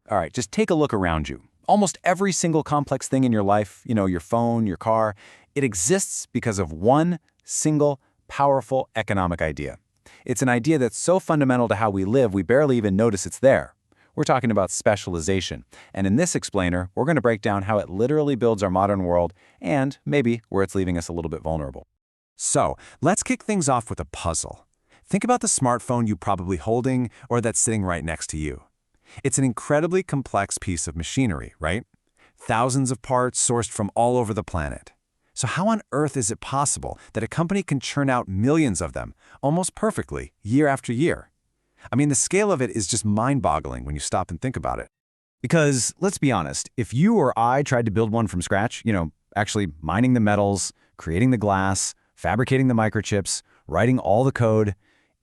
All right, just take a look around you. Almost every single complex thing in your life, your phone, your car, it exists because of one single, powerful economic idea. It's an idea that's so fundamental to how we live, we barely even notice it's there. We're talking about specialization. And in this explainer, we're going to break down how it literally builds our modern world and maybe where it's leaving us a little bit vulnerable. So, let's kick things off with a puzzle. Think about the smartphone you're probably holding or that's sitting right next to you. It's an incredibly complex piece of machinery, right? Thousands of parts sourced from all over the planet. So how on earth is it possible that a company can churn out millions of them, almost perfectly, year after year? I mean, the scale of it is just mind-boggling when you stop and think about it. Because, let's be honest, if you or I tried to build one from scratch, actually mining the metals, creating the glass, fabricating the microchips, writing all the code,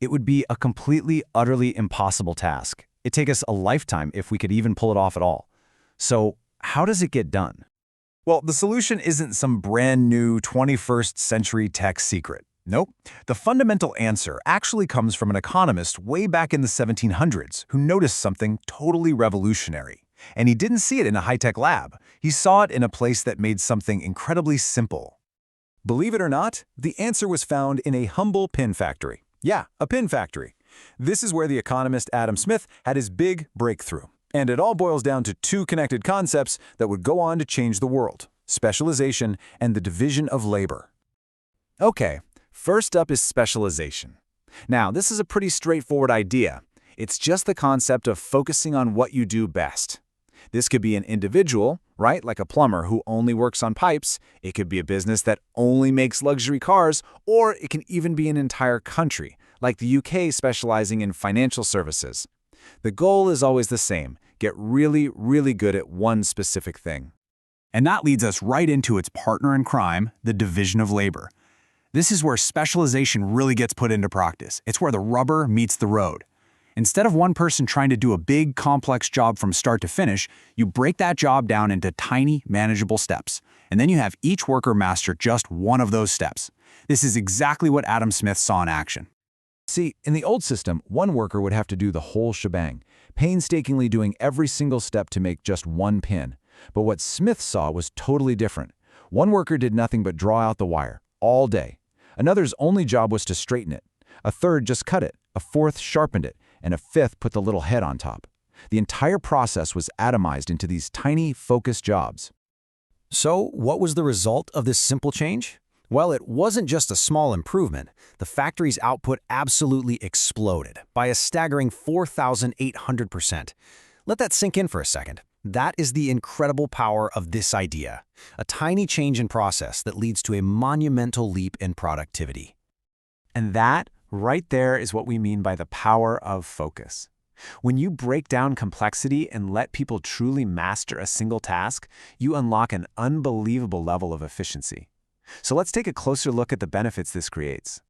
it would be a completely, utterly impossible task. It'd take us a lifetime if we could even pull it off at all. So, how does it get done? Well, the solution isn't some brand new 21st century tech secret. Nope. The fundamental answer actually comes from an economist way back in the 1700s who noticed something totally revolutionary. And he didn't see it in a high-tech lab. He saw it in a place that made something incredibly simple. Believe it or not, the answer was found in a humble pin factory. Yeah, a pin factory. This is where the economist Adam Smith had his big breakthrough. And it all boils down to two connected concepts that would go on to change the world: specialization and the division of labor. Okay, first up is specialization. Now, this is a pretty straightforward idea. It's just the concept of focusing on what you do best. This could be an individual, right, like a plumber who only works on pipes. It could be a business that only makes luxury cars, or it can even be an entire country, like the UK specializing in financial services. The goal is always the same: get really, really good at one specific thing. And that leads us right into its partner in crime, the division of labor. This is where specialization really gets put into practice. It's where the rubber meets the road. Instead of one person trying to do a big, complex job from start to finish, you break that job down into tiny, manageable steps. And then you have each worker master just one of those steps. This is exactly what Adam Smith saw in action. See, in the old system, one worker would have to do the whole shebang, painstakingly doing every single step to make just one pin. But what Smith saw was totally different. One worker did nothing but draw out the wire, all day. Another's only job was to straighten it. A third just cut it. A fourth sharpened it. And a fifth put the little head on top. The entire process was atomized into these tiny, focused jobs. So, what was the result of this simple change? Well, it wasn't just a small improvement. The factory's output absolutely exploded by a staggering 4,800%. Let that sink in for a second. That is the incredible power of this idea. A tiny change in process that leads to a monumental leap in productivity. And that, right there, is what we mean by the power of focus. When you break down complexity and let people truly master a single task, you unlock an unbelievable level of efficiency. So let's take a closer look at the benefits this creates.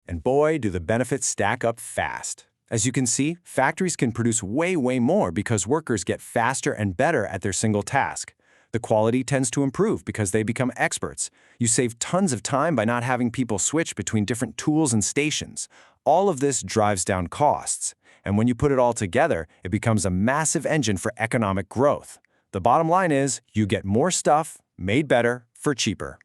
And boy, do the benefits stack up fast. As you can see, factories can produce way more because workers get faster and better at their single task. The quality tends to improve because they become experts. You save tons of time by not having people switch between different tools and stations. All of this drives down costs. And when you put it all together, it becomes a massive engine for economic growth. The bottom line is, you get more stuff, made better, for cheaper.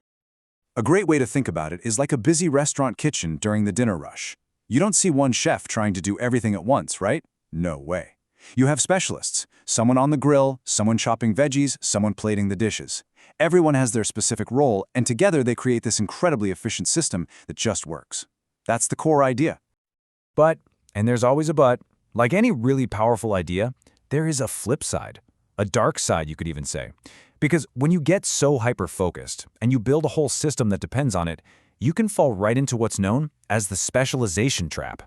A great way to think about it is like a busy restaurant kitchen during the dinner rush. You don't see one chef trying to do everything at once, right? No way. You have specialists, someone on the grill, someone chopping veggies, someone plating the dishes. Everyone has their specific role, and together they create this incredibly efficient system that just works. That's the core idea. But, and there's always a but, like any really powerful idea, there is a flip side. A dark side, you could even say. Because when you get so hyper-focused and you build a whole system that depends on it, you can fall right into what's known as the specialization trap.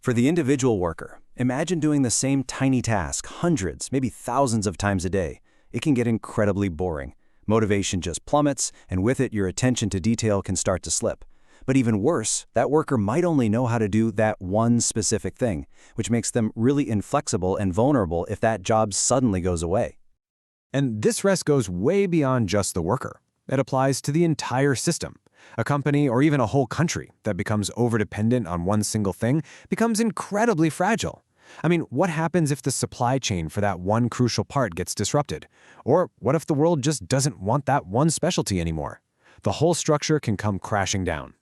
For the individual worker, imagine doing the same tiny task hundreds, maybe thousands of times a day. It can get incredibly boring. Motivation just plummets, and with it, your attention to detail can start to slip. But even worse, that worker might only know how to do that one specific thing, which makes them really inflexible and vulnerable if that job suddenly goes away. And this risk goes way beyond just the worker. It applies to the entire system. A company or even a whole country that becomes overdependent on one single thing becomes incredibly fragile. I mean, what happens if the supply chain for that one crucial part gets disrupted? Or what if the world just doesn't want that one specialty anymore? The whole structure can come crashing down.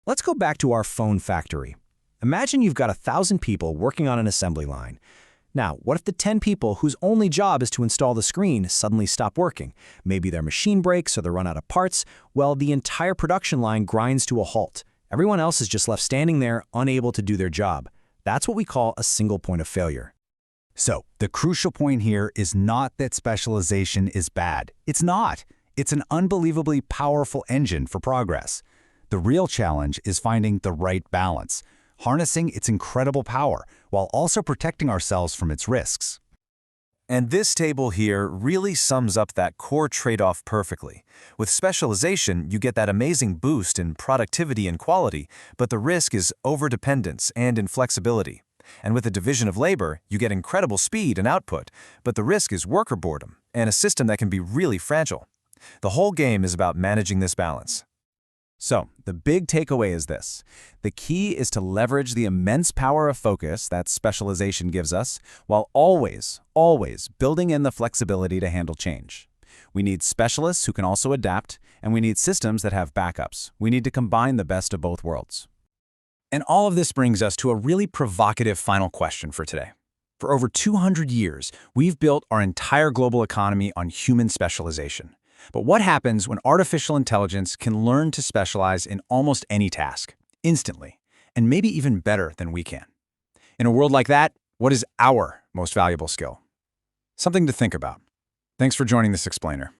Let's go back to our phone factory. Imagine you've got 1,000 people working on an assembly line. Now, what if the 10 people whose only job is to install the screen suddenly stop working? Maybe their machine breaks or they run out of parts. Well, the entire production line grinds to a halt. Everyone else is just left standing there, unable to do their job. That's what we call a single point of failure. So, the crucial point here is not that specialization is bad. It's not. It's an unbelievably powerful engine for progress. The real challenge is finding the right balance, harnessing its incredible power while also protecting ourselves from its risks. And this table here really sums up that core trade-off perfectly. With specialization, you get that amazing boost in productivity and quality, but the risk is overdependence and inflexibility. And with the division of labor, you get incredible speed and output, but the risk is worker boredom and a system that can be really fragile. The whole game is about managing this balance. So, the big takeaway is this. The key is to leverage the immense power of focus that specialization gives us, while always building in the flexibility to handle change. We need specialists who can also adapt, and we need systems that have backups. We need to combine the best of both worlds. And all of this brings us to a really provocative final question for today. For over 200 years, we've built our entire global economy on human specialization. But what happens when artificial intelligence can learn to specialize in almost any task, instantly, and maybe even better than we can? In a world like that, what is our most valuable skill? Something to think about. Thanks for joining this explainer.